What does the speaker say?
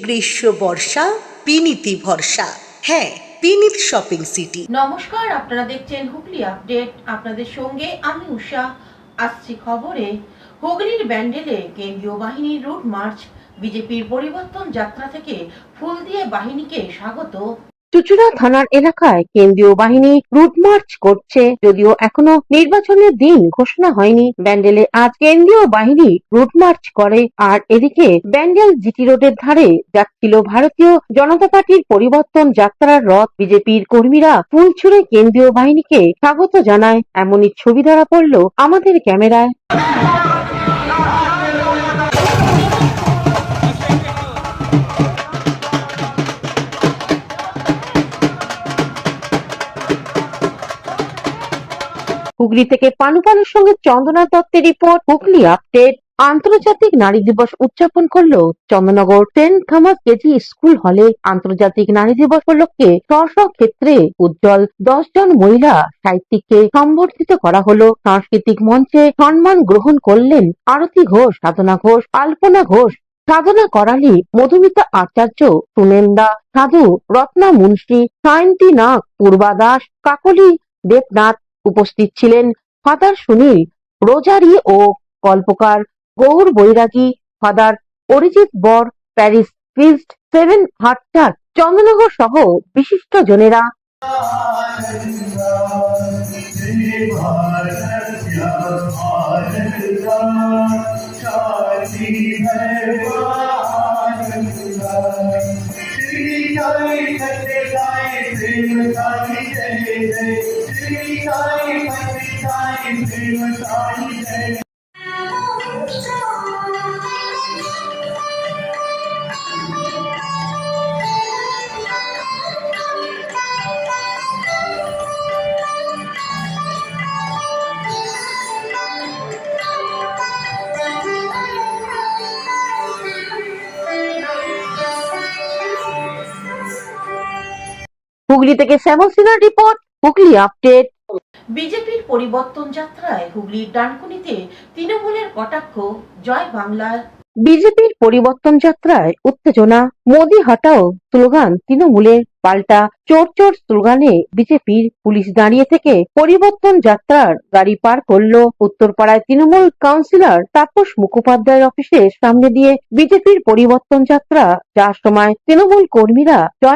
গ্রীষ্ম বর্ষা পিনিতি ভরসা। হ্যাঁ, পিনিত শপিং সিটি। নমস্কার, আপনারা দেখছেন হুগলি আপডেট। আপনাদের সঙ্গে আমি উষা। আসছি খবরে। হুগলির ব্যান্ডেলে কেন্দ্রীয় বাহিনীর রুট মার্চ। বিজেপির পরিবর্তন যাত্রা থেকে ফুল দিয়ে বাহিনীকে স্বাগত। চুঁচুড়া থানার এলাকায় কেন্দ্রীয় বাহিনী রুট মার্চ করছে। যদিও এখনো নির্বাচনের দিন ঘোষণা হয়নি, ব্যান্ডেলে আজ কেন্দ্রীয় বাহিনী রুট মার্চ করে। আর এদিকে ব্যান্ডেল জিটি রোডের ধারে যাচ্ছিল ভারতীয় জনতা পার্টির পরিবর্তন যাত্রার রথ। বিজেপির কর্মীরা ফুল ছুঁড়ে কেন্দ্রীয় বাহিনীকে স্বাগত জানায়। এমনই ছবি ধরা পড়ল আমাদের ক্যামেরায়। হুগলি থেকে পানুপালের সঙ্গে চন্দনা দত্তের রিপোর্ট, হুগলি আপডেট। আন্তর্জাতিক নারী দিবস উদযাপন করলো Chandannagar saint Thomas KG school হলে। আন্তর্জাতিক নারী দিবস উপলক্ষে স্ব ক্ষেত্রে উজ্জ্বল 10 জন মহিলা সাহিত্যিককে সম্বর্ধিত করা হলো। সাংস্কৃতিক মঞ্চে সম্মান গ্রহণ করলেন আরতি ঘোষ, সাধনা ঘোষ, আলপনা ঘোষ, সাধনা করালি, মধুমিতা আচার্য, সুনেন্দা সাধু, রত্না মুন্সি, সায়ন্তী নাগ, পূর্বা দাস, কাকলি দেবনাথ। উপস্থিত ছিলেন ফাদার সুনীল, রোজারি ও কল্পকার গৌর বৈরাগী, ফাদার অরিজিৎ বর, Paris priest, 7 heart church, Chandannagar সহ বিশিষ্ট জনেরা। হুগলি থেকে শ্যামল সিনহার রিপোর্ট, হুগলি আপডেট। বিজেপির পরিবর্তন যাত্রায় হুগলির ডানকুনিতে তৃণমূলের কটাক্ষ। জয় বাংলার। বিজেপির পরিবর্তন যাত্রায় উত্তেজনা, মোদি হটাও স্লোগান তৃণমূলের, পাল্টা চোর চোর স্লোগানে বিজেপির পুলিশ দাঁড়িয়ে থেকে পরিবর্তন যাত্রার গাড়ি পার করলো। উত্তরপাড়ায় তৃণমূল কাউন্সিলর তাপস মুখোপাধ্যায়ের অফিসের সামনে দিয়ে বিজেপির পরিবর্তন যাত্রা যাওয়ার সময় তৃণমূল কর্মীরা জয়